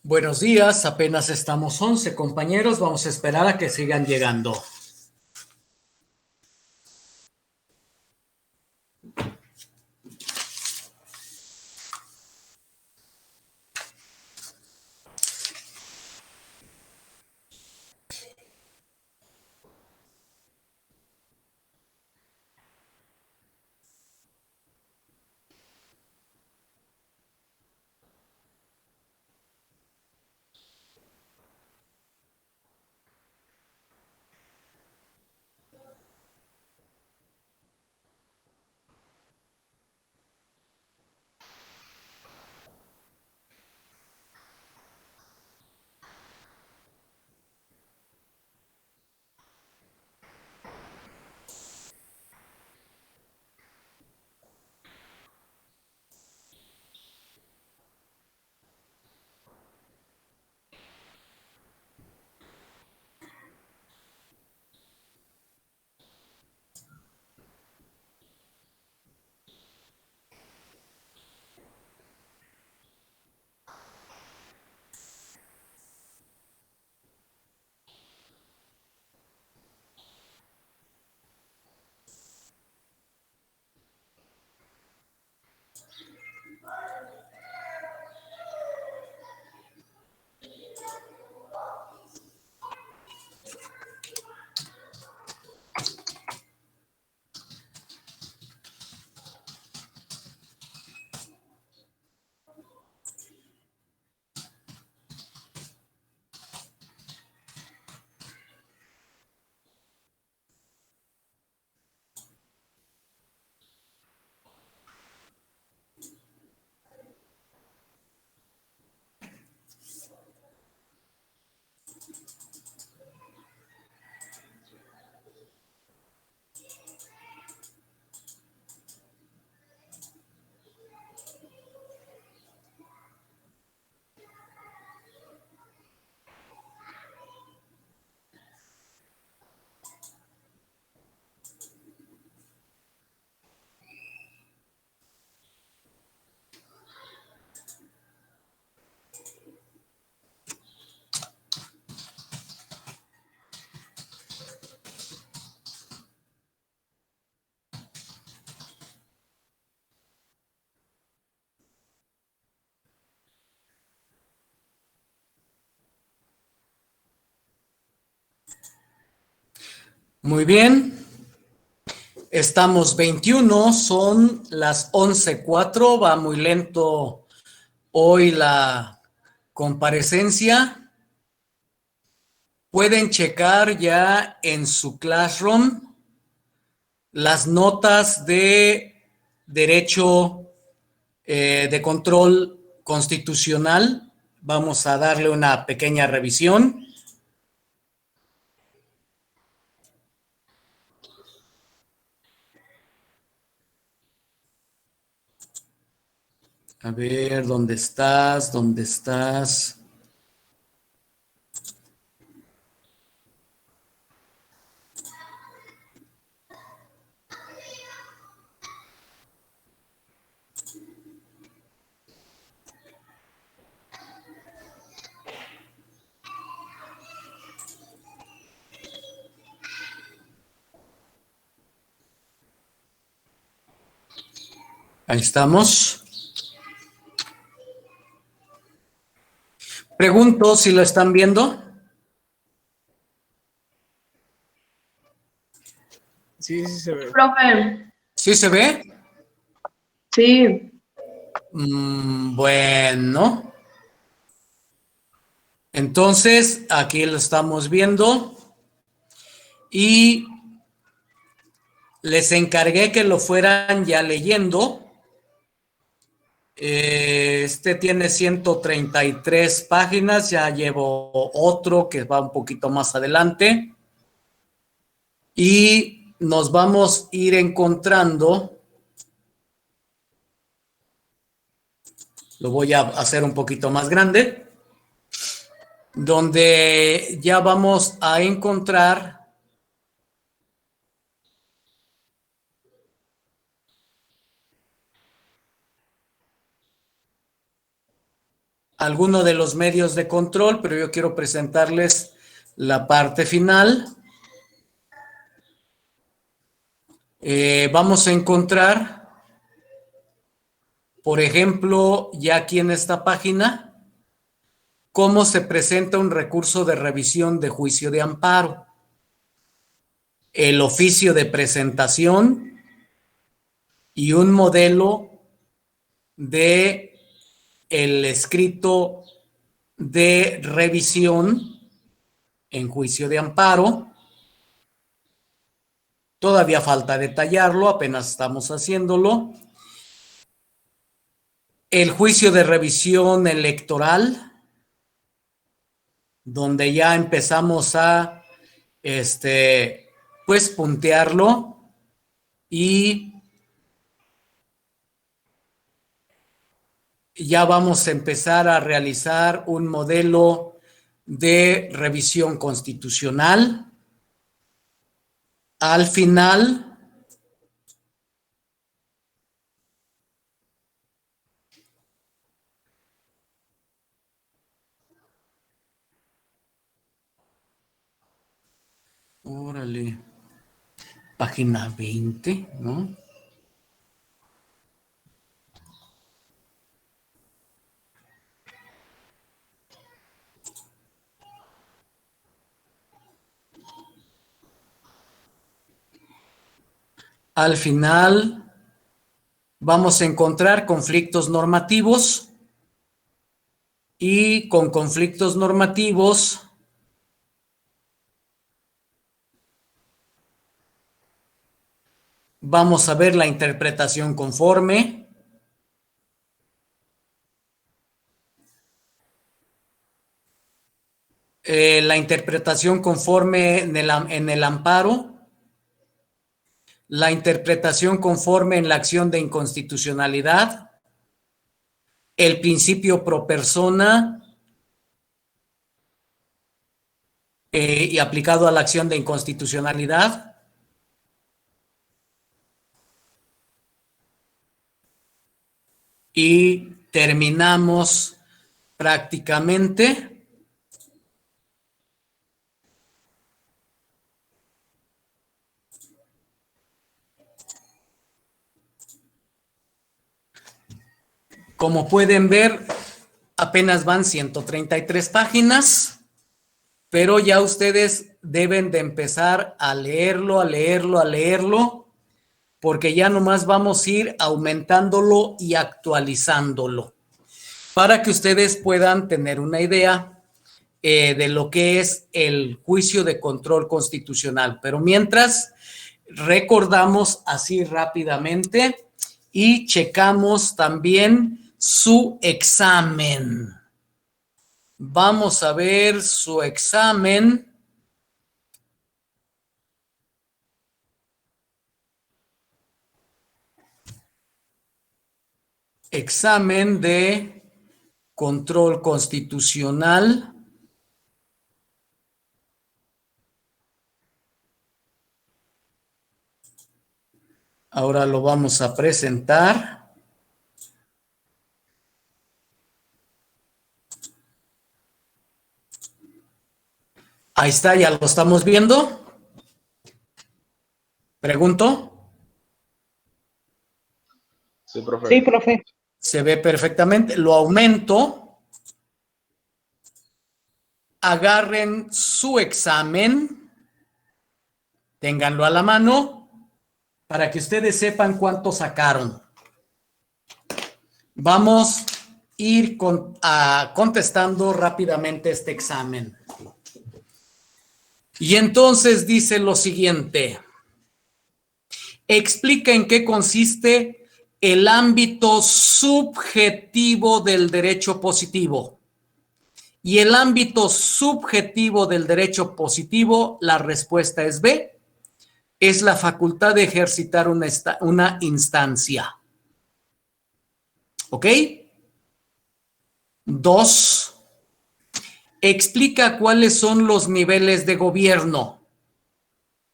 Buenos días, apenas estamos 11 compañeros, vamos a esperar a que sigan llegando. Muy bien, estamos 21, son las 11:04, va muy lento hoy la comparecencia. Pueden checar ya en su Classroom las notas de derecho de control constitucional Vamos a darle una pequeña revisión. A ver, ¿dónde estás? ¿Dónde estás? Ahí estamos. Pregunto si lo están viendo. Sí, sí se ve. Profe, ¿Sí se ve? sí, Bueno. Entonces, aquí lo estamos viendo. Y les encargué que lo fueran ya leyendo. Este tiene 133 páginas, ya llevo otro que va un poquito más adelante. Y nos vamos a ir encontrando. Lo voy a hacer un poquito más grande. Donde ya vamos a encontrar algunos de los medios de control, pero yo quiero presentarles la parte final. Vamos a encontrar, por ejemplo, ya aquí en esta página, cómo se presenta un recurso de revisión de juicio de amparo, el oficio de presentación y un modelo de el escrito de revisión en juicio de amparo. Todavía falta detallarlo, apenas estamos haciéndolo. El juicio de revisión electoral, donde ya empezamos a, pues, puntearlo y ya vamos a empezar a realizar un modelo de revisión constitucional. Al final, órale, página 20, ¿no? Al final vamos a encontrar conflictos normativos y con conflictos normativos vamos a ver la interpretación conforme, la interpretación conforme en el amparo, la interpretación conforme en la acción de inconstitucionalidad, el principio pro persona y aplicado a la acción de inconstitucionalidad, y terminamos prácticamente como pueden ver, apenas van 133 páginas, pero ya ustedes deben de empezar a leerlo, a leerlo, a leerlo, porque ya nomás vamos a ir aumentándolo y actualizándolo, para que ustedes puedan tener una idea de lo que es el juicio de control constitucional. Pero mientras, recordamos así rápidamente y checamos también su examen. Vamos a ver su examen. Examen de control constitucional. Ahora lo vamos a presentar. Ahí está, ya lo estamos viendo. Pregunto. Sí, profe. Sí, profe. Se ve perfectamente. Lo aumento. Agarren su examen. Ténganlo a la mano para que ustedes sepan cuánto sacaron. Vamos a ir contestando rápidamente este examen. Y entonces dice lo siguiente. Explica en qué consiste el ámbito subjetivo del derecho positivo. Y el ámbito subjetivo del derecho positivo, la respuesta es B. Es la facultad de ejercitar una instancia. ¿Ok? 2. Explica cuáles son los niveles de gobierno.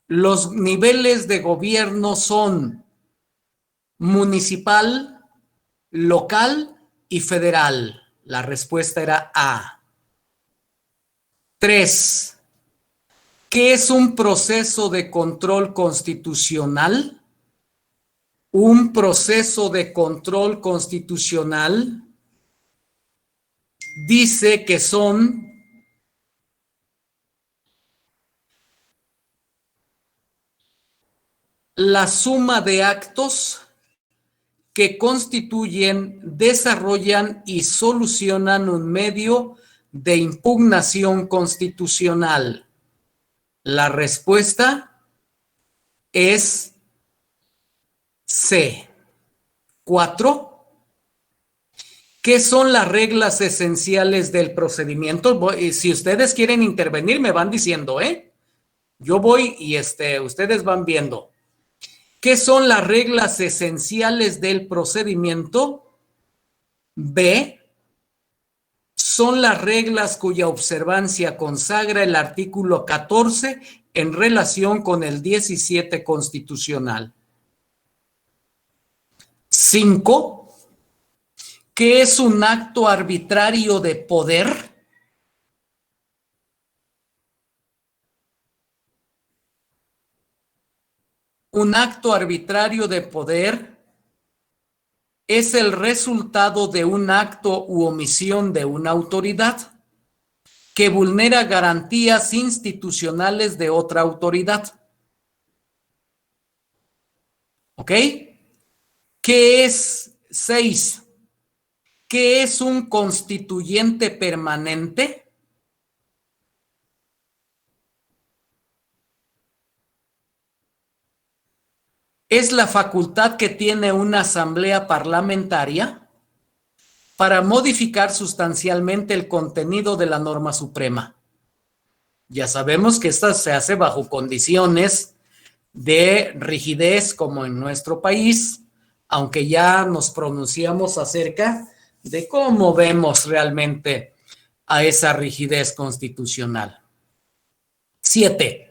Los niveles de gobierno son municipal, local y federal. La respuesta era A. 3. ¿Qué es un proceso de control constitucional? Un proceso de control constitucional dice que son la suma de actos que constituyen, desarrollan y solucionan un medio de impugnación constitucional. La respuesta es C. 4. ¿Qué son las reglas esenciales del procedimiento? Si ustedes quieren intervenir, me van diciendo, ¿eh? Yo voy y ustedes van viendo. ¿Qué son las reglas esenciales del procedimiento? B. Son las reglas cuya observancia consagra el artículo 14 en relación con el 17 constitucional. 5. ¿Qué es un acto arbitrario de poder? Un acto arbitrario de poder es el resultado de un acto u omisión de una autoridad que vulnera garantías institucionales de otra autoridad. ¿Ok? ¿Qué es 6? ¿Qué es un constituyente permanente? Es la facultad que tiene una asamblea parlamentaria para modificar sustancialmente el contenido de la norma suprema. Ya sabemos que esta se hace bajo condiciones de rigidez, como en nuestro país, aunque ya nos pronunciamos acerca de cómo vemos realmente a esa rigidez constitucional. 7.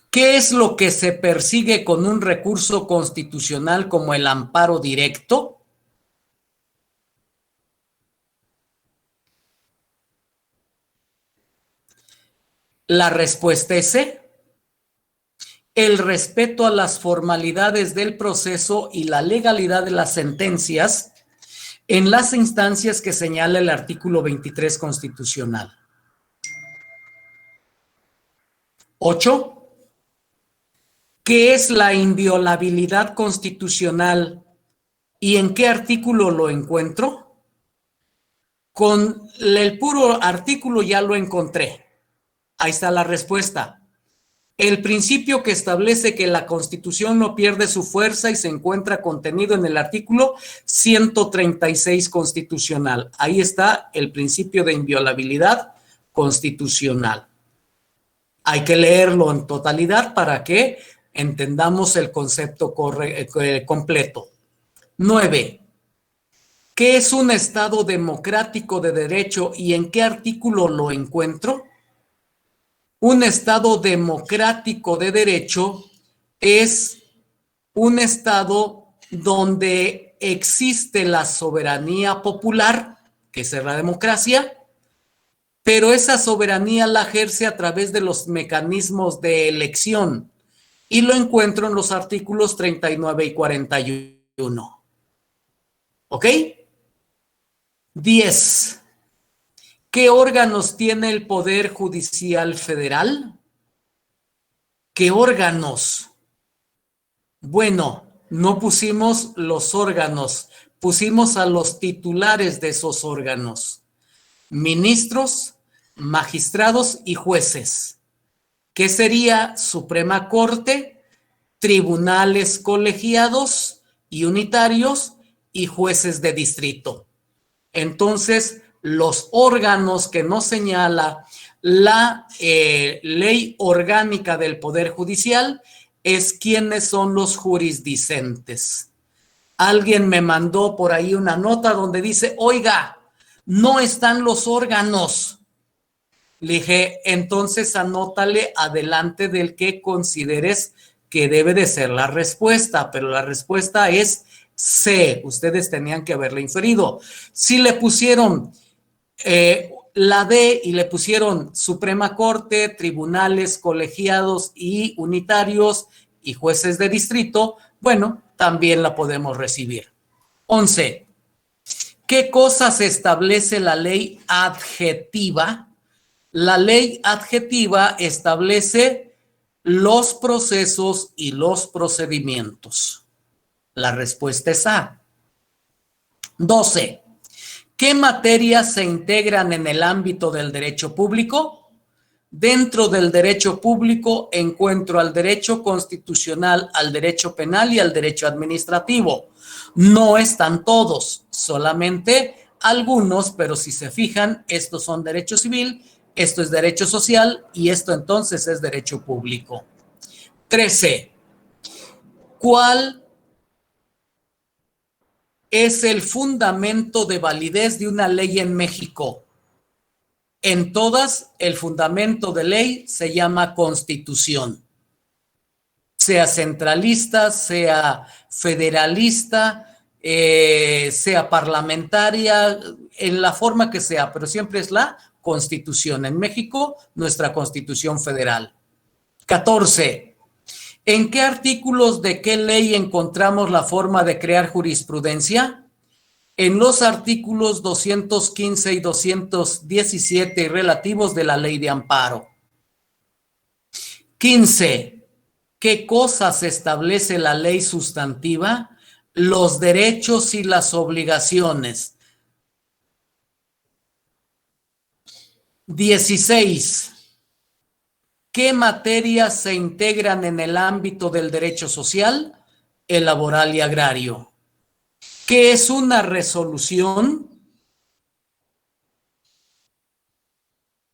¿Qué es lo que se persigue con un recurso constitucional como el amparo directo? La respuesta es C. El respeto a las formalidades del proceso y la legalidad de las sentencias en las instancias que señala el artículo 23 constitucional. 8. ¿Qué es la inviolabilidad constitucional y en qué artículo lo encuentro? Con el puro artículo ya lo encontré. Ahí está la respuesta. El principio que establece que la Constitución no pierde su fuerza y se encuentra contenido en el artículo 136 constitucional. Ahí está el principio de inviolabilidad constitucional. Hay que leerlo en totalidad para que entendamos el concepto completo. 9. ¿Qué es un Estado democrático de derecho y en qué artículo lo encuentro? Un Estado democrático de derecho es un Estado donde existe la soberanía popular, que es la democracia, pero esa soberanía la ejerce a través de los mecanismos de elección y lo encuentro en los artículos 39 y 41. ¿Ok? 10. ¿Qué órganos tiene el Poder Judicial Federal? ¿Qué órganos? Bueno, no pusimos los órganos, pusimos a los titulares de esos órganos. Ministros, magistrados y jueces. ¿Qué sería Suprema Corte, tribunales colegiados y unitarios y jueces de distrito? Entonces, los órganos que nos señala la ley orgánica del Poder Judicial es quiénes son los jurisdicentes. Alguien me mandó por ahí una nota donde dice, oiga, no están los órganos. Le dije, entonces anótale adelante del que consideres que debe de ser la respuesta, pero la respuesta es C. Ustedes tenían que haberle inferido. Si le pusieron la D y le pusieron Suprema Corte, tribunales colegiados y unitarios y jueces de distrito, bueno, también la podemos recibir. 11. ¿Qué cosas establece la ley adjetiva? La ley adjetiva establece los procesos y los procedimientos. La respuesta es A. 12. ¿Qué materias se integran en el ámbito del derecho público? Dentro del derecho público encuentro al derecho constitucional, al derecho penal y al derecho administrativo. No están todos, solamente algunos, pero si se fijan, estos son derecho civil, esto es derecho social y esto entonces es derecho público. 13. ¿Cuál es el fundamento de validez de una ley en México? En todas, el fundamento de ley se llama Constitución. Sea centralista, sea federalista, sea parlamentaria, en la forma que sea, pero siempre es la Constitución. En México, nuestra Constitución Federal. 14. ¿En qué artículos de qué ley encontramos la forma de crear jurisprudencia? En los artículos 215 y 217 relativos de la Ley de Amparo. 15. ¿Qué cosas establece la ley sustantiva? Los derechos y las obligaciones. 16. ¿Qué materias se integran en el ámbito del derecho social? El laboral y agrario. ¿Qué es una resolución?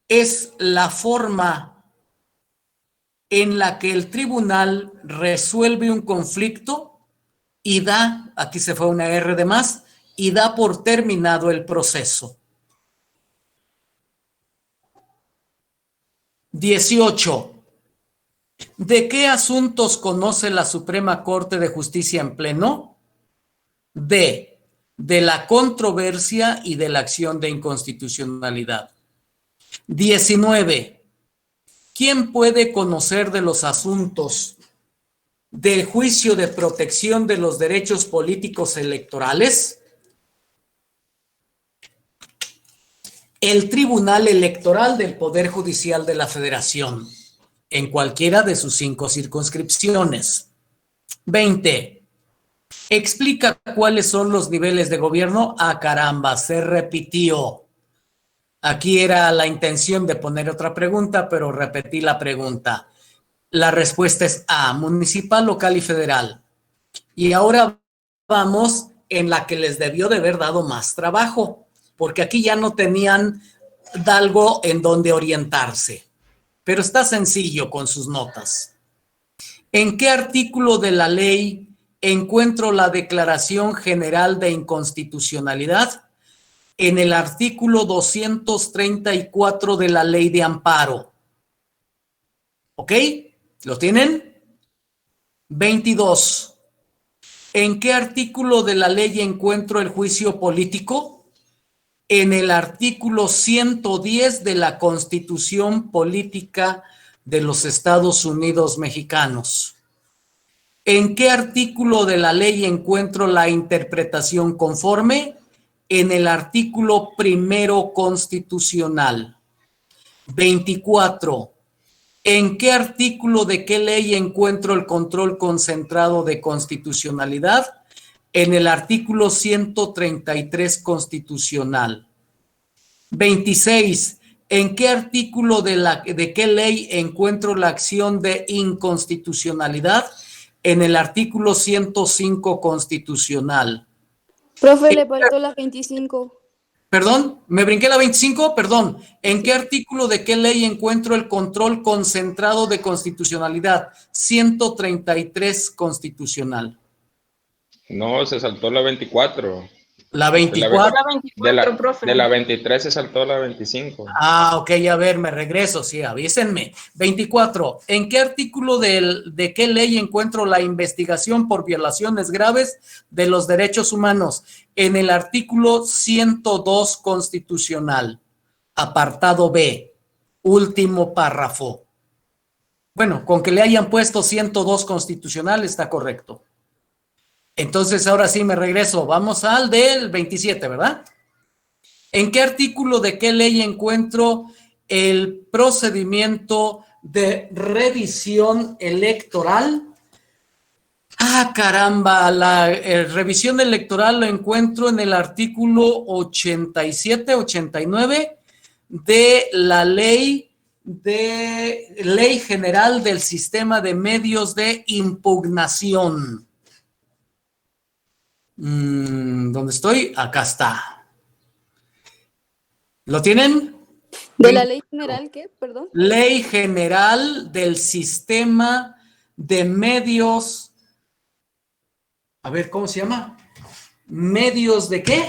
Es la forma en la que el tribunal resuelve un conflicto y da, aquí se fue una R de más, y da por terminado el proceso. 18. ¿De qué asuntos conoce la Suprema Corte de Justicia en pleno? D. De la controversia y de la acción de inconstitucionalidad. 19. ¿Quién puede conocer de los asuntos del juicio de protección de los derechos políticos electorales? El Tribunal Electoral del Poder Judicial de la Federación, en cualquiera de sus 5 circunscripciones. 20. Explica cuáles son los niveles de gobierno. Ah, caramba, se repitió. Aquí era la intención de poner otra pregunta, pero repetí la pregunta. La respuesta es A, municipal, local y federal. Y ahora vamos en la que les debió de haber dado más trabajo, porque aquí ya no tenían algo en donde orientarse. Pero está sencillo con sus notas. ¿En qué artículo de la ley encuentro la Declaración General de Inconstitucionalidad? En el artículo 234 de la Ley de Amparo. ¿Ok? ¿Lo tienen? 22. ¿En qué artículo de la ley encuentro el juicio político? En el artículo 110 de la Constitución Política de los Estados Unidos Mexicanos. ¿En qué artículo de la ley encuentro la interpretación conforme? En el artículo 1 constitucional. 24. ¿En qué artículo de qué ley encuentro el control concentrado de constitucionalidad? En el artículo 133 constitucional. 26. ¿En qué artículo de qué ley encuentro la acción de inconstitucionalidad? En el artículo 105 constitucional. Profe, le faltó la 25. Perdón, me brinqué la 25, perdón. ¿En qué artículo de qué ley encuentro el control concentrado de constitucionalidad? 133 constitucional. No, se saltó la 24. La 24. La 24, profe. De la 23 se saltó la 25. Ah, ok, a ver, me regreso, sí, avísenme. 24. ¿En qué artículo de qué ley encuentro la investigación por violaciones graves de los derechos humanos? En el artículo 102 constitucional, apartado B, último párrafo. Bueno, con que le hayan puesto 102 constitucional está correcto. Entonces, ahora sí me regreso. Vamos al del 27, ¿verdad? ¿En qué artículo de qué ley encuentro el procedimiento de revisión electoral? Ah, caramba, la revisión electoral lo encuentro en el artículo 87, 89 de la Ley General del Sistema de Medios de Impugnación. ¿Dónde estoy? Acá está. ¿Lo tienen? ¿De la ley general qué? Perdón. Ley General del Sistema de Medios. A ver, ¿cómo se llama? ¿Medios de qué?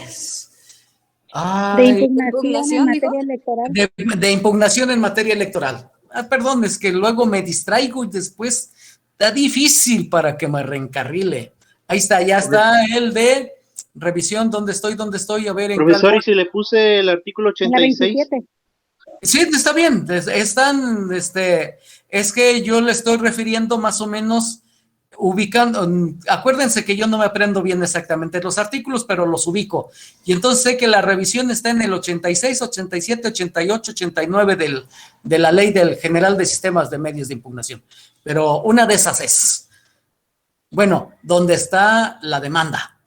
De impugnación en materia electoral. De impugnación en materia electoral. Perdón, es que luego me distraigo y después está difícil para que me reencarrile. Ahí está, ya está el de revisión. ¿Dónde estoy? A ver. Profesor, ¿y si le puse el artículo 86? Sí, está bien. Están, es que yo le estoy refiriendo más o menos ubicando. Acuérdense que yo no me aprendo bien exactamente los artículos, pero los ubico. Y entonces sé que la revisión está en el 86, 87, 88, 89 de la Ley del General de Sistemas de Medios de Impugnación. Pero una de esas es. Bueno, donde está la demanda,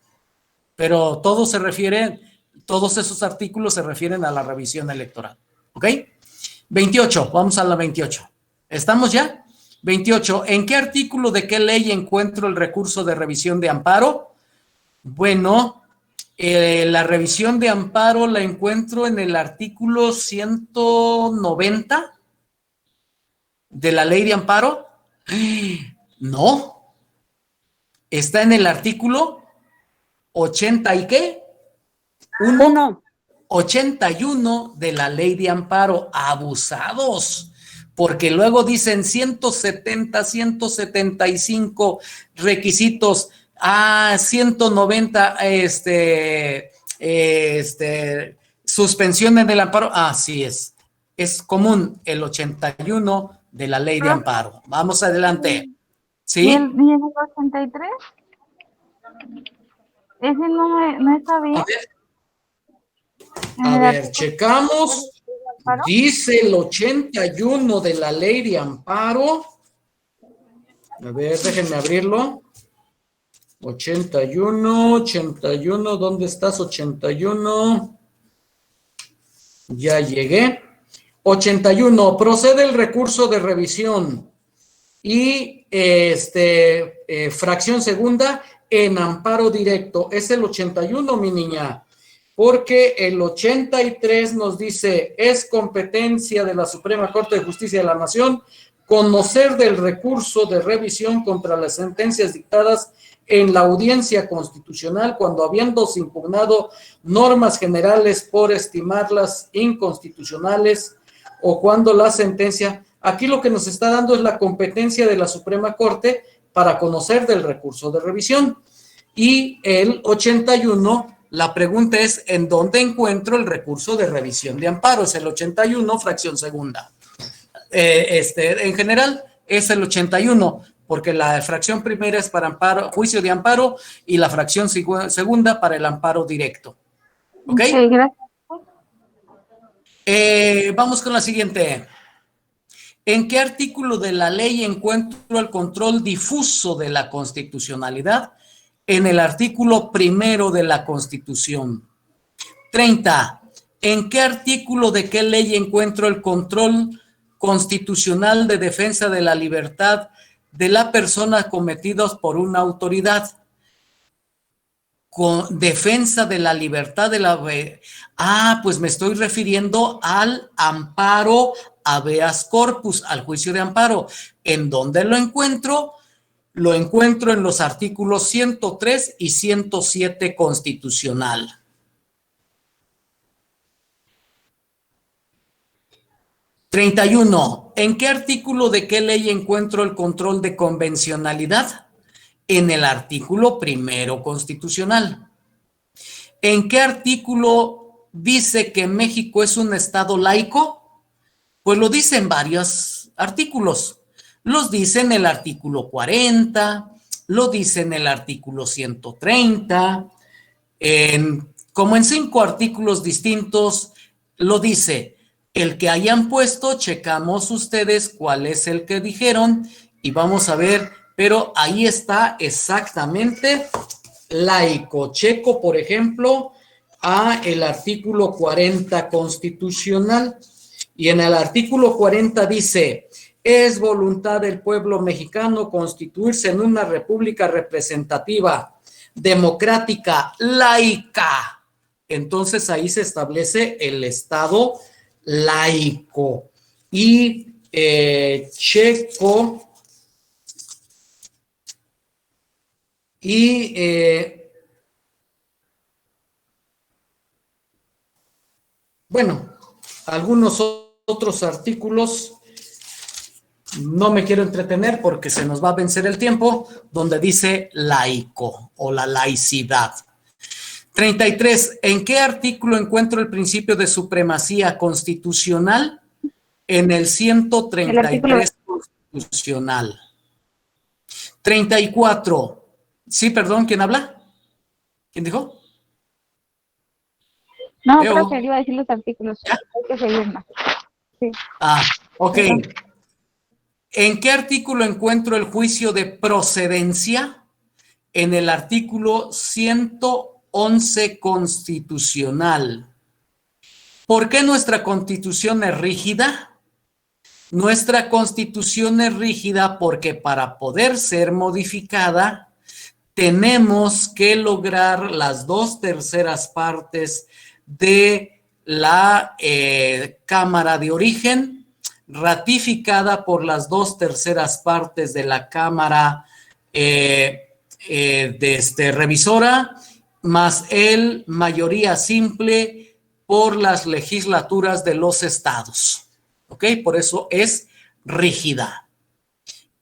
pero todos esos artículos se refieren a la revisión electoral, ¿ok? 28, vamos a la 28. ¿Estamos ya? 28, ¿en qué artículo de qué ley encuentro el recurso de revisión de amparo? Bueno, la revisión de amparo la encuentro en el artículo 190 de la ley de amparo. No. Está en el artículo 80 y ¿qué? 81 de la ley de amparo. Abusados, porque luego dicen 170, 175 requisitos, 190 suspensiones del amparo. Así es común el 81 de la ley de amparo. Vamos adelante. ¿Sí? ¿Y el 83? Ese no está bien. A ver, checamos. Dice el 81 de la ley de amparo. A ver, déjenme abrirlo. 81, ¿dónde estás? 81. Ya llegué. 81, procede el recurso de revisión. Y fracción segunda en amparo directo. Es el 81, mi niña. Porque el 83 nos dice, es competencia de la Suprema Corte de Justicia de la Nación conocer del recurso de revisión contra las sentencias dictadas en la audiencia constitucional cuando habiéndose impugnado normas generales por estimarlas inconstitucionales o cuando la sentencia, aquí lo que nos está dando es la competencia de la Suprema Corte para conocer del recurso de revisión. Y el 81, la pregunta es, ¿en dónde encuentro el recurso de revisión de amparo? Es el 81, fracción segunda. En general es el 81, porque la fracción primera es para amparo, juicio de amparo, y la fracción segunda para el amparo directo. ¿Ok? Sí, gracias. Vamos con la siguiente. ¿En qué artículo de la ley encuentro el control difuso de la constitucionalidad? En el artículo primero de la Constitución. 30. ¿En qué artículo de qué ley encuentro el control constitucional de defensa de la libertad de la persona cometidos por una autoridad? Con defensa de la libertad de la... pues me estoy refiriendo al amparo habeas corpus, al juicio de amparo. ¿En dónde lo encuentro? Lo encuentro en los artículos 103 y 107 constitucional. (31) ¿En qué artículo de qué ley encuentro el control de convencionalidad? En el artículo primero constitucional. ¿En qué artículo dice que México es un estado laico? Pues lo dice en varios artículos. Los dice en el artículo 40, lo dice en el artículo 130, como en 5 artículos distintos lo dice. El que hayan puesto, checamos ustedes cuál es el que dijeron y vamos a ver, pero ahí está exactamente laico. Checo, por ejemplo, a el artículo 40 constitucional y en el artículo 40 dice... Es voluntad del pueblo mexicano constituirse en una república representativa, democrática, laica. Entonces ahí se establece el Estado laico. Y checo y bueno, algunos otros artículos. No me quiero entretener porque se nos va a vencer el tiempo, donde dice laico o la laicidad. 33. ¿En qué artículo encuentro el principio de supremacía constitucional? En el 133 constitucional. 34. Sí, perdón, ¿quién habla? ¿Quién dijo? No, creo que iba a decir los artículos. ¿Ya? Hay que seguir más. Sí. Ok. ¿En qué artículo encuentro el juicio de procedencia? En el artículo 111 constitucional. ¿Por qué nuestra Constitución es rígida? Nuestra Constitución es rígida porque para poder ser modificada tenemos que lograr las 2/3 partes de la Cámara de Origen, ratificada por las 2/3 partes de la Cámara revisora, más el mayoría simple por las legislaturas de los estados. ¿Ok? Por eso es rígida.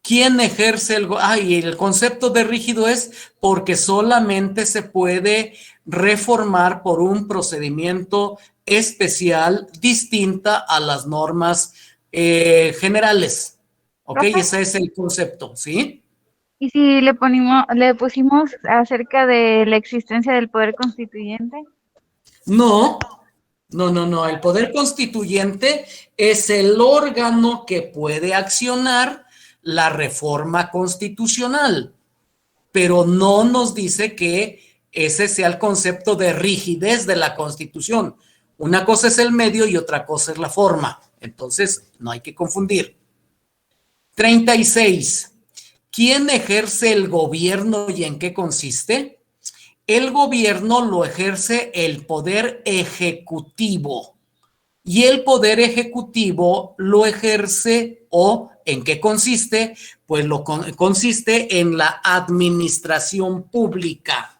¿Quién ejerce y el concepto de rígido es porque solamente se puede reformar por un procedimiento especial distinta a las normas generales. ¿Ok? ¿Profe? Ese es el concepto, ¿sí? ¿Y si le pusimos acerca de la existencia del poder constituyente? No. El poder constituyente es el órgano que puede accionar la reforma constitucional, pero no nos dice que ese sea el concepto de rigidez de la Constitución. Una cosa es el medio y otra cosa es la forma. Entonces, no hay que confundir. 36. ¿Quién ejerce el gobierno y en qué consiste? El gobierno lo ejerce el poder ejecutivo y el poder ejecutivo lo ejerce o ¿en qué consiste? Pues consiste en la administración pública.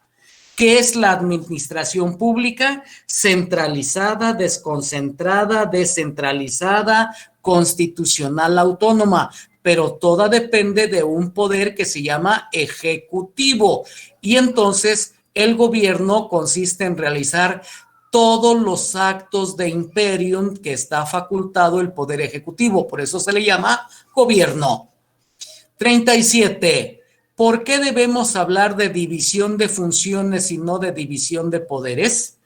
¿Qué es la administración pública? Centralizada, desconcentrada, descentralizada, constitucional, autónoma, pero toda depende de un poder que se llama ejecutivo. Y entonces el gobierno consiste en realizar todos los actos de imperium que está facultado el poder ejecutivo. Por eso se le llama gobierno. 37. ¿Por qué debemos hablar de división de funciones y no de división de poderes?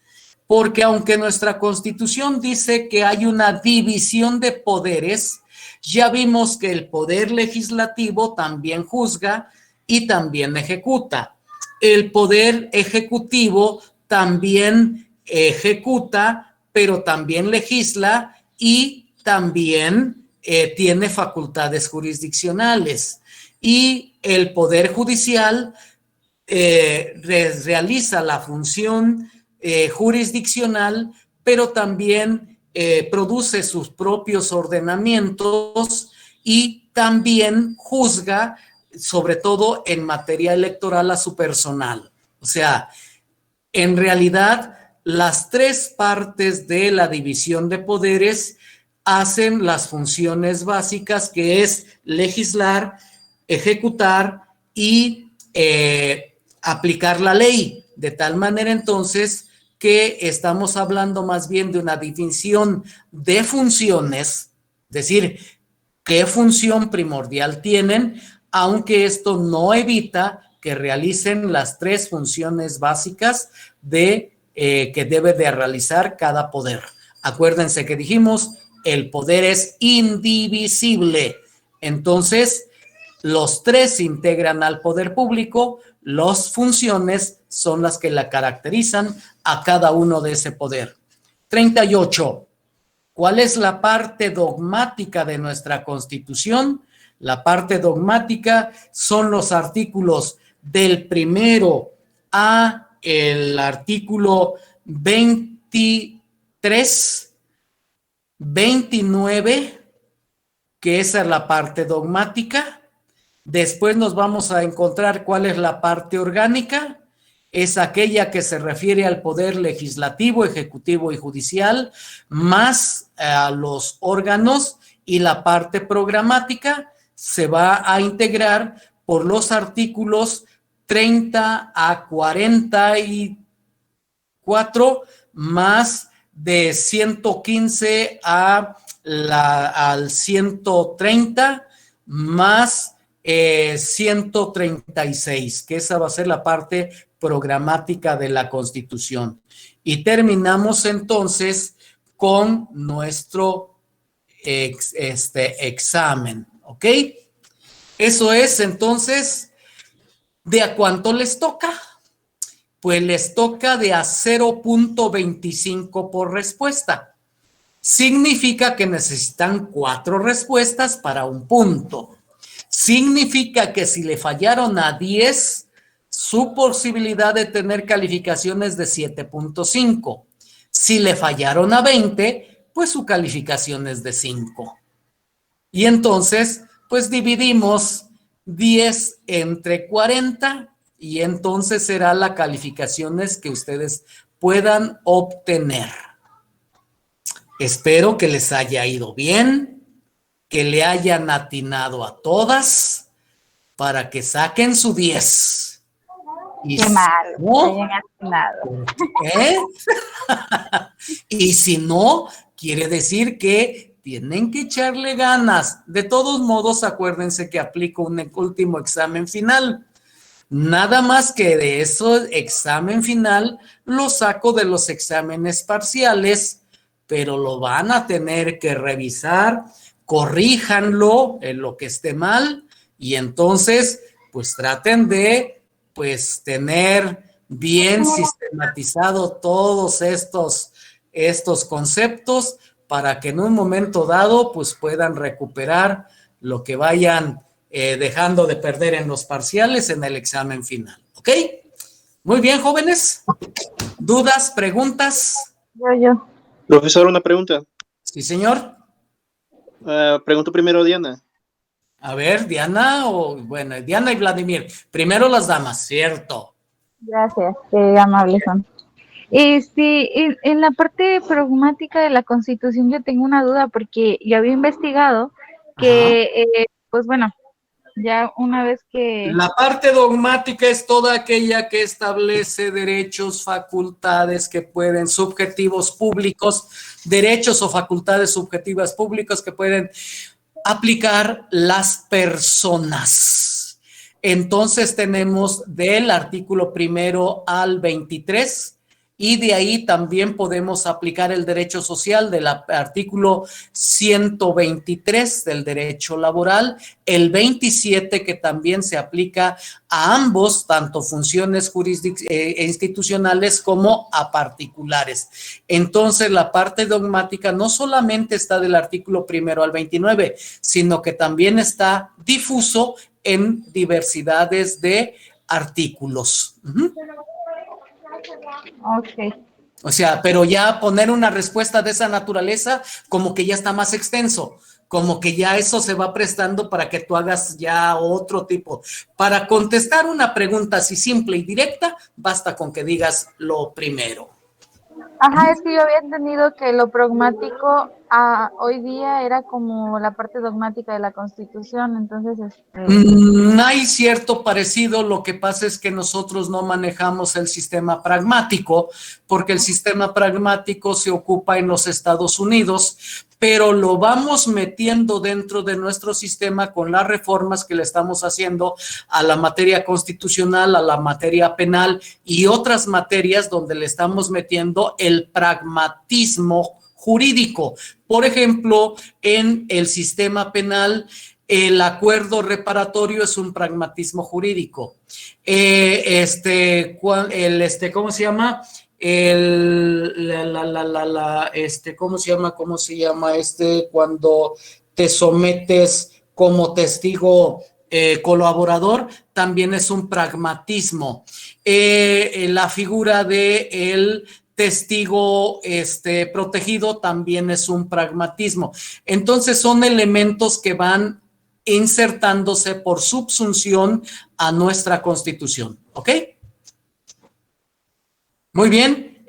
Porque aunque nuestra Constitución dice que hay una división de poderes, ya vimos que el poder legislativo también juzga y también ejecuta. El poder ejecutivo también ejecuta, pero también legisla y también tiene facultades jurisdiccionales. Y el Poder Judicial realiza la función jurisdiccional, pero también produce sus propios ordenamientos y también juzga, sobre todo en materia electoral, a su personal. O sea, en realidad, las tres partes de la división de poderes hacen las funciones básicas, que es legislar, ejecutar y aplicar la ley, de tal manera entonces que estamos hablando más bien de una división de funciones, es decir, qué función primordial tienen, aunque esto no evita que realicen las tres funciones básicas que debe de realizar cada poder. Acuérdense que dijimos, el poder es indivisible, entonces los tres integran al poder público, las funciones son las que la caracterizan a cada uno de ese poder. 38. ¿Cuál es la parte dogmática de nuestra Constitución? La parte dogmática son los artículos del 1 a el artículo 23, 29, que esa es la parte dogmática. Después nos vamos a encontrar cuál es la parte orgánica. Es aquella que se refiere al poder legislativo, ejecutivo y judicial, más a los órganos, y la parte programática se va a integrar por los artículos 30 a 44, más de 115 al 130, más 136, que esa va a ser la parte programática de la Constitución. Y terminamos entonces con nuestro examen, ¿ok? Eso es entonces, ¿de a cuánto les toca? Pues les toca de a 0.25 por respuesta. Significa que necesitan 4 respuestas para un punto. Significa que si le fallaron a 10, su posibilidad de tener calificaciones de 7.5. Si le fallaron a 20, pues su calificación es de 5. Y entonces, pues dividimos 10 entre 40 y entonces será la calificaciones que ustedes puedan obtener. Espero que les haya ido bien, que le hayan atinado a todas para que saquen su 10. Y Qué malo, no, hayan atinado. y si no, quiere decir que tienen que echarle ganas. De todos modos, acuérdense que aplico un último examen final. Nada más que de ese examen final lo saco de los exámenes parciales, pero lo van a tener que revisar, corríjanlo en lo que esté mal y entonces pues traten de pues tener bien sistematizado todos estos conceptos para que en un momento dado pues puedan recuperar lo que vayan dejando de perder en los parciales en el examen final. ¿Ok? Muy bien, jóvenes. ¿Dudas, preguntas? Yo. Profesor, una pregunta. Sí, señor. Pregunto primero a Diana. A ver, Diana Diana y Vladimir. Primero las damas, ¿cierto? Gracias, qué amables son. En la parte pragmática de la Constitución yo tengo una duda porque yo había investigado que, pues bueno, ya una vez que... La parte dogmática es toda aquella que establece derechos, facultades que pueden, subjetivos públicos, derechos o facultades subjetivas públicas que pueden aplicar las personas. Entonces tenemos del artículo 1 al 23 y de ahí también podemos aplicar el derecho social del artículo 123 del derecho laboral, el 27 que también se aplica a ambos, tanto funciones institucionales como a particulares. Entonces la parte dogmática no solamente está del artículo 1 al 29, sino que también está difuso en diversidades de artículos. Ok. O sea, pero ya poner una respuesta de esa naturaleza como que ya está más extenso, como que ya eso se va prestando para que tú hagas ya otro tipo. Para contestar una pregunta así simple y directa, basta con que digas lo primero. Ajá, es que yo había entendido que lo pragmático hoy día era como la parte dogmática de la Constitución, entonces... Hay cierto parecido, lo que pasa es que nosotros no manejamos el sistema pragmático, porque el sistema pragmático se ocupa en los Estados Unidos, pero lo vamos metiendo dentro de nuestro sistema con las reformas que le estamos haciendo a la materia constitucional, a la materia penal y otras materias donde le estamos metiendo el pragmatismo jurídico. Por ejemplo, en el sistema penal, el acuerdo reparatorio es un pragmatismo jurídico. ¿Cómo se llama? ¿Cómo se llama cuando te sometes como testigo colaborador? También es un pragmatismo. La figura de el testigo protegido también es un pragmatismo. Entonces son elementos que van insertándose por subsunción a nuestra Constitución. ¿Ok? Muy bien.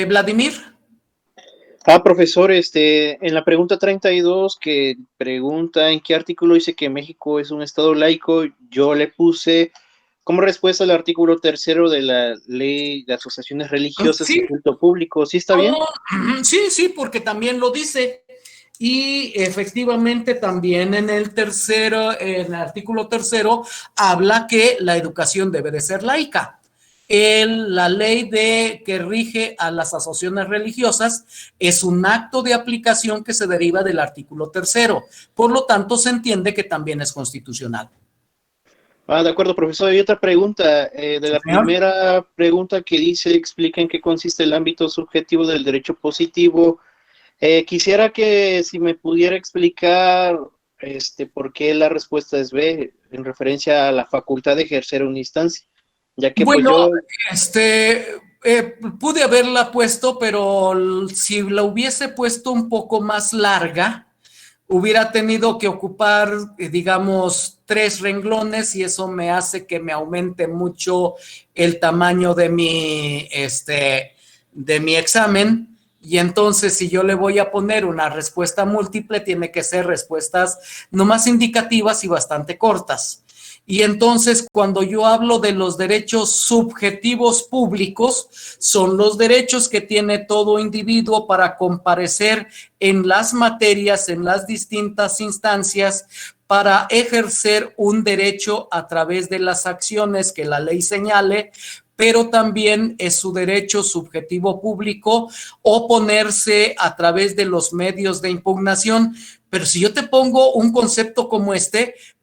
Vladimir. Profesor, en la pregunta 32 que pregunta en qué artículo dice que México es un estado laico, yo le puse como respuesta al artículo 3 de la Ley de Asociaciones Religiosas y Culto Público. ¿Sí está bien? Sí, porque también lo dice. Y efectivamente también en el artículo 3 habla que la educación debe de ser laica. La ley que rige a las asociaciones religiosas es un acto de aplicación que se deriva del artículo 3. Por lo tanto, se entiende que también es constitucional. De acuerdo, profesor. Y otra pregunta, de la primera pregunta que dice, explica en qué consiste el ámbito subjetivo del derecho positivo. Quisiera que si me pudiera explicar por qué la respuesta es B, en referencia a la facultad de ejercer una instancia, ya que bueno, pues yo... pude haberla puesto, pero si la hubiese puesto un poco más larga, hubiera tenido que ocupar, digamos, 3 renglones y eso me hace que me aumente mucho el tamaño de mi examen. Y entonces, si yo le voy a poner una respuesta múltiple, tiene que ser respuestas no más indicativas y bastante cortas. Y entonces, cuando yo hablo de los derechos subjetivos públicos, son los derechos que tiene todo individuo para comparecer en las materias, en las distintas instancias, para ejercer un derecho a través de las acciones que la ley señale, pero también es su derecho subjetivo público oponerse a través de los medios de impugnación. Pero si yo te pongo un concepto como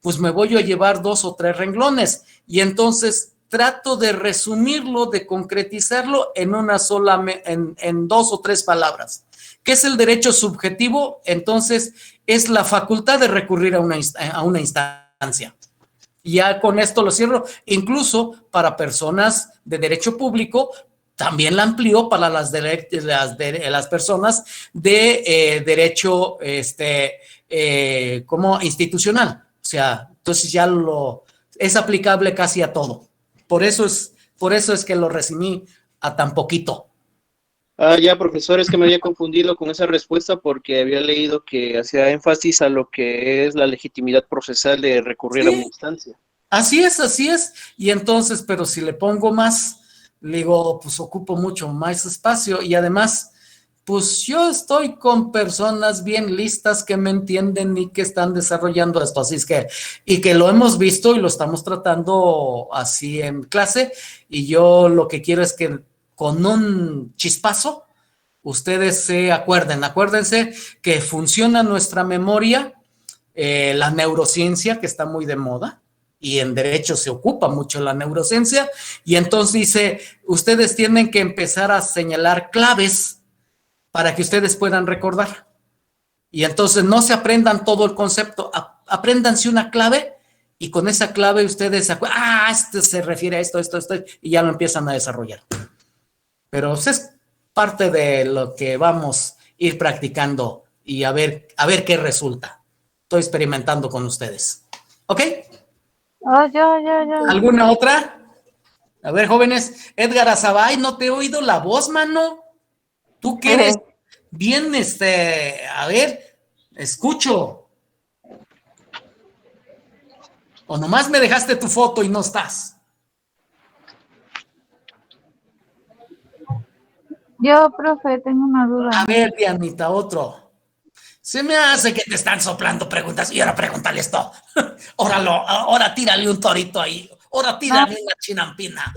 pues me voy a llevar 2 o 3 renglones y entonces trato de resumirlo, de concretizarlo en en 2 o 3 palabras. ¿Qué es el derecho subjetivo? Entonces, es la facultad de recurrir a una instancia. Ya con esto lo cierro. Incluso para personas de derecho público, también la amplió para las personas de derecho como institucional. O sea, entonces ya es aplicable casi a todo. Por eso es que lo resumí a tan poquito. Ya, profesor, es que me había confundido con esa respuesta porque había leído que hacía énfasis a lo que es la legitimidad procesal de recurrir a una instancia. Así es. Y entonces, pero si le pongo más, le digo, pues ocupo mucho más espacio y además, pues yo estoy con personas bien listas que me entienden y que están desarrollando esto, así es que, y que lo hemos visto y lo estamos tratando así en clase, y yo lo que quiero es que con un chispazo, ustedes se acuérdense que funciona nuestra memoria, la neurociencia, que está muy de moda, y en derecho se ocupa mucho la neurociencia, y entonces dice, ustedes tienen que empezar a señalar claves para que ustedes puedan recordar. Y entonces no se aprendan todo el concepto, apréndanse una clave, y con esa clave ustedes se acuerdan, este se refiere a esto, y ya lo empiezan a desarrollar. Pero es parte de lo que vamos a ir practicando y a ver qué resulta. Estoy experimentando con ustedes. ¿Ok? Oh, yo. ¿Alguna otra? A ver, jóvenes. Edgar Azabay, no te he oído la voz, mano. ¿Tú qué eres? Bien, a ver, escucho. O nomás me dejaste tu foto y no estás. Yo, profe, tengo una duda. A ver, Dianita, otro. Se me hace que te están soplando preguntas y ahora pregúntale esto. Ahora tírale un torito ahí. Ahora tírale una chinampina.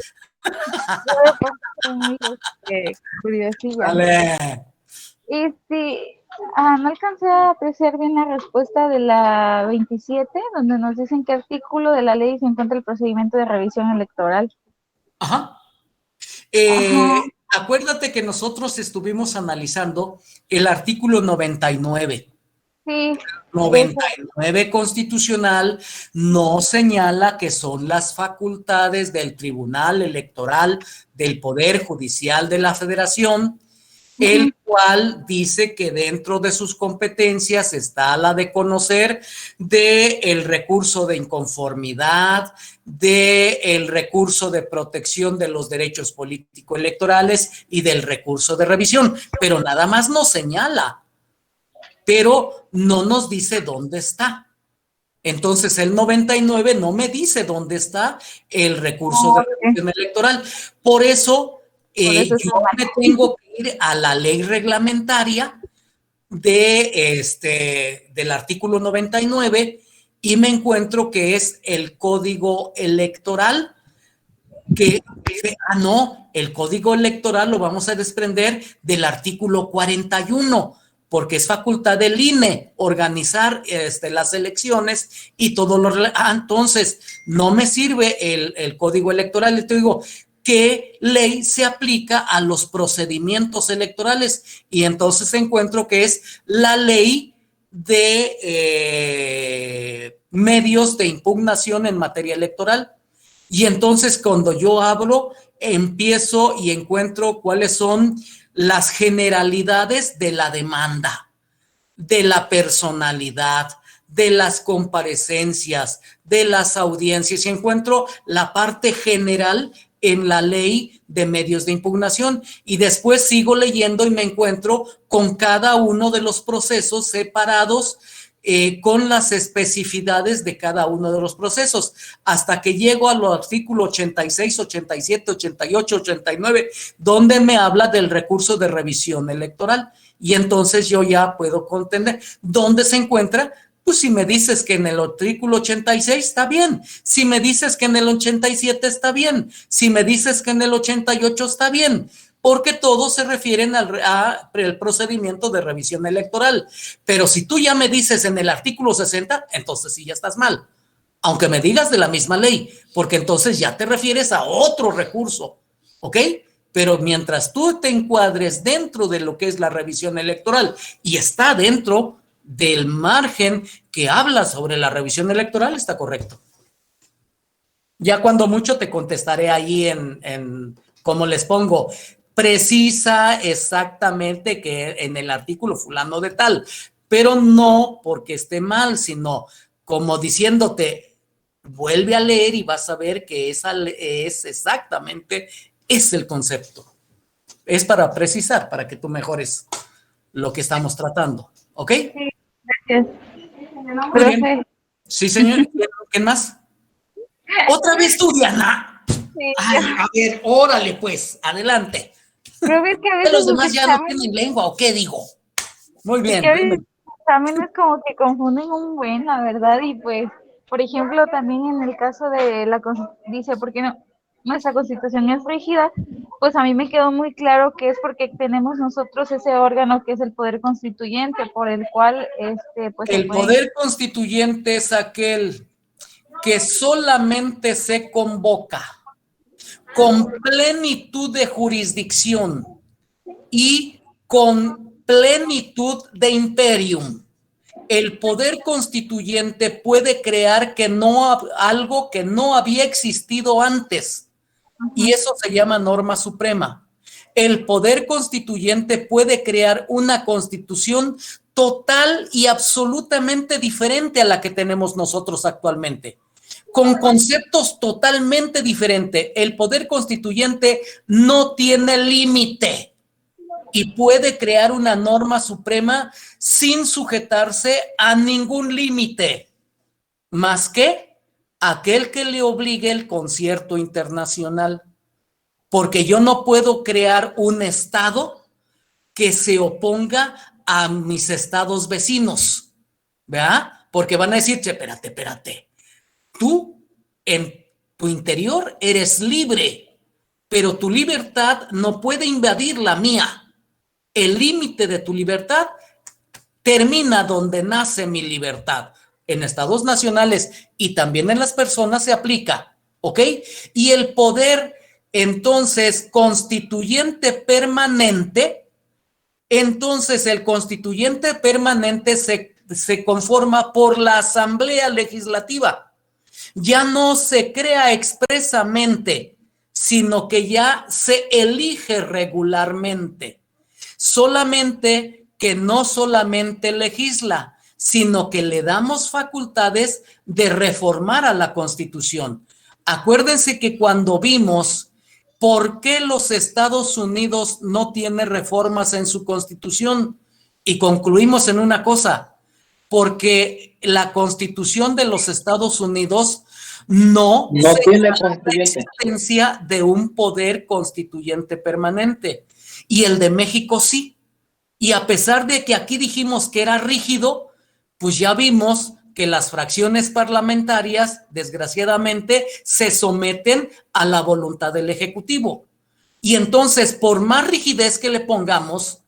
Curiosidad. Vale. No alcancé a apreciar bien la respuesta de la 27, donde nos dicen qué artículo de la ley se encuentra el procedimiento de revisión electoral. Ajá. Acuérdate que nosotros estuvimos analizando el artículo 99. Sí. 99 constitucional no señala que son las facultades del Tribunal Electoral del Poder Judicial de la Federación, el cual dice que dentro de sus competencias está la de conocer del recurso de inconformidad, del recurso de protección de los derechos político-electorales y del recurso de revisión, pero nada más nos señala, pero no nos dice dónde está. Entonces el 99 no me dice dónde está el recurso de revisión electoral. Por eso yo me tengo que ir a la ley reglamentaria del artículo 99 y me encuentro que es el código electoral que dice, el código electoral lo vamos a desprender del artículo 41, porque es facultad del INE organizar las elecciones y todo lo... entonces, no me sirve el código electoral. Y te digo, ¿qué ley se aplica a los procedimientos electorales? Y entonces encuentro que es la ley de medios de impugnación en materia electoral. Y entonces cuando yo abro, empiezo y encuentro cuáles son las generalidades de la demanda, de la personalidad, de las comparecencias, de las audiencias, y encuentro la parte general en la ley de medios de impugnación, y después sigo leyendo y me encuentro con cada uno de los procesos separados, con las especificidades de cada uno de los procesos, hasta que llego a los artículos 86, 87, 88, 89, donde me habla del recurso de revisión electoral, y entonces yo ya puedo contender dónde se encuentra. Pues si me dices que en el artículo 86 está bien, si me dices que en el 87 está bien, si me dices que en el 88 está bien, porque todos se refieren al procedimiento de revisión electoral. Pero si tú ya me dices en el artículo 60, entonces sí ya estás mal, aunque me digas de la misma ley, porque entonces ya te refieres a otro recurso, ¿ok? Pero mientras tú te encuadres dentro de lo que es la revisión electoral y está dentro, del margen que habla sobre la revisión electoral está correcto. Ya cuando mucho te contestaré ahí como les pongo, precisa exactamente que en el artículo fulano de tal, pero no porque esté mal, sino como diciéndote, vuelve a leer y vas a ver que esa es exactamente, es el concepto. Es para precisar, para que tú mejores lo que estamos tratando, ¿ok? Sí, gracias. Muy bien. Profe, Sí, señor. ¿Quién más? ¿Otra vez tú, Diana? sí, Ay, a ver, órale pues, adelante. profe, es que a ¿Que veces los los demás ya no exámenes, tienen lengua o qué digo? Muy es bien. que a veces Dime. los exámenes como que confunden un buen, la verdad, y pues, por ejemplo, también en el caso de dice, ¿por qué no? Nuestra constitución es rígida, pues a mí me quedó muy claro que es porque tenemos nosotros ese órgano que es el poder constituyente, por el cual, pues se El pueden... poder constituyente es aquel que solamente se convoca con plenitud de jurisdicción y con plenitud de imperium. El poder constituyente puede crear algo que no había existido antes, y eso se llama norma suprema. El poder constituyente puede crear una constitución total y absolutamente diferente a la que tenemos nosotros actualmente, con conceptos totalmente diferentes. El poder constituyente no tiene límite y puede crear una norma suprema sin sujetarse a ningún límite, más que aquel que le obligue el concierto internacional. Porque yo no puedo crear un estado que se oponga a mis estados vecinos, ¿verdad? Porque van a decir, espérate, tú en tu interior eres libre, pero tu libertad no puede invadir la mía. El límite de tu libertad termina donde nace mi libertad. En estados nacionales y también en las personas se aplica, ¿ok? Y el poder, entonces, constituyente permanente, entonces el constituyente permanente se conforma por la Asamblea Legislativa. Ya no se crea expresamente, sino que ya se elige regularmente. Solamente que no solamente legisla, sino que le damos facultades de reformar a la Constitución. Acuérdense que cuando vimos por qué los Estados Unidos no tienen reformas en su Constitución, y concluimos en una cosa, porque la Constitución de los Estados Unidos no tiene la constituyente. existencia de un poder constituyente permanente, y el de México sí. Y a pesar de que aquí dijimos que era rígido, pues ya vimos que las fracciones parlamentarias, desgraciadamente, se someten a la voluntad del Ejecutivo. Y entonces, por más rigidez que le pongamos,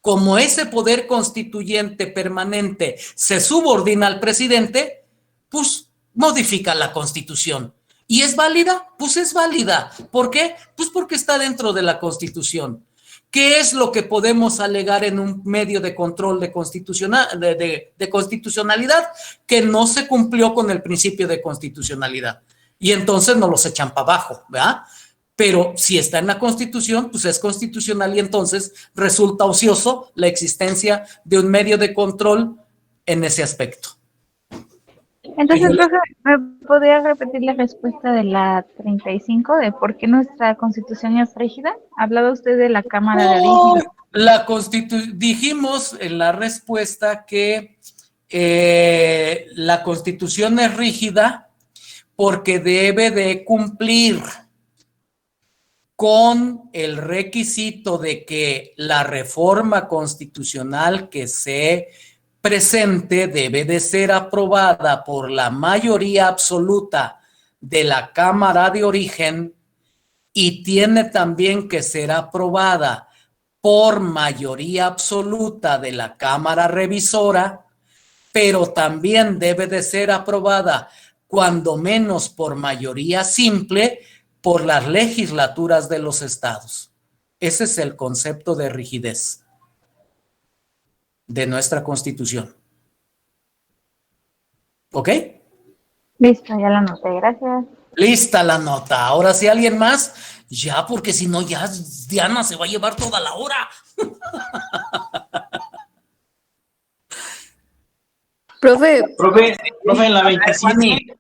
como ese poder constituyente permanente se subordina al presidente, pues modifica la Constitución. ¿Y es válida? Pues es válida. ¿Por qué? Pues porque está dentro de la Constitución. ¿Qué es lo que podemos alegar en un medio de control de constitucionalidad? Que no se cumplió con el principio de constitucionalidad. Y entonces nos los echan para abajo, ¿verdad? Pero si está en la Constitución, pues es constitucional y entonces resulta ocioso la existencia de un medio de control en ese aspecto. Entonces, profe, ¿me podría repetir la respuesta de la 35 de por qué nuestra constitución es rígida? Hablaba usted de la Cámara de Origen. Dijimos en la respuesta que la Constitución es rígida porque debe de cumplir con el requisito de que la reforma constitucional que se presente debe de ser aprobada por la mayoría absoluta de la Cámara de Origen y tiene también que ser aprobada por mayoría absoluta de la Cámara Revisora, pero también debe de ser aprobada cuando menos por mayoría simple por las legislaturas de los estados. Ese es el concepto de rigidez de nuestra Constitución. ¿Ok? Listo, ya la anoté, gracias. Lista la nota. Ahora sí, alguien más. Ya, porque si no, ya Diana se va a llevar toda la hora. Profe, Profe, en la 27,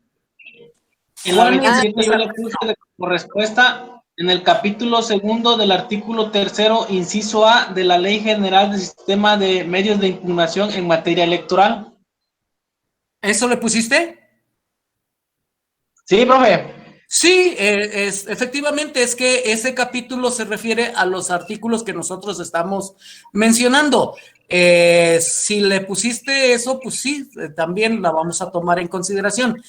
en la Juan, 27 yo le puse como respuesta en el capítulo segundo del artículo tercero, inciso A de la Ley General del Sistema de Medios de Impugnación en materia electoral. ¿eso le pusiste? Sí, profe. Sí, efectivamente es que ese capítulo se refiere a los artículos que nosotros estamos mencionando. Si le pusiste eso, pues sí, también la vamos a tomar en consideración.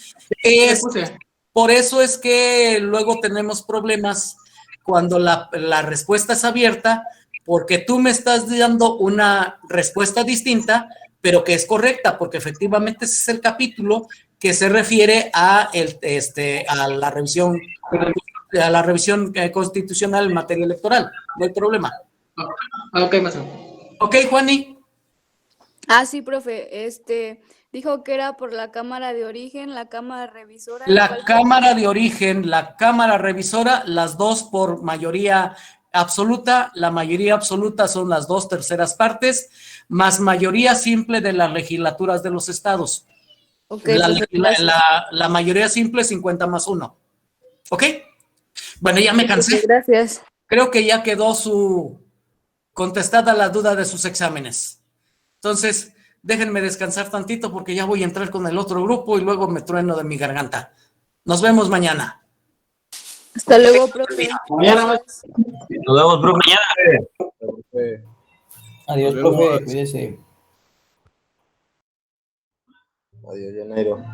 Le puse. Por eso es que luego tenemos problemas cuando la respuesta es abierta, porque tú me estás dando una respuesta distinta, pero que es correcta, porque efectivamente ese es el capítulo que se refiere a la revisión constitucional en materia electoral. No hay problema. Ok, maestro. Ok, Juani. sí, profe, dijo que era por la cámara de origen, la cámara revisora. La cámara de origen, la cámara revisora, las dos por mayoría absoluta. La mayoría absoluta son las 2/3 partes, más mayoría simple de las legislaturas de los estados. Okay, la mayoría simple 50+1. ¿Ok? Bueno, ya me cansé. Gracias. Creo que ya quedó contestada la duda de sus exámenes. Entonces, déjenme descansar tantito porque ya voy a entrar con el otro grupo y luego me trueno de mi garganta. Nos vemos mañana. Hasta luego, profe. Mañana. Nos vemos, profe. Mañana. Adiós, profe. Cuídese. Adiós, Janeiro.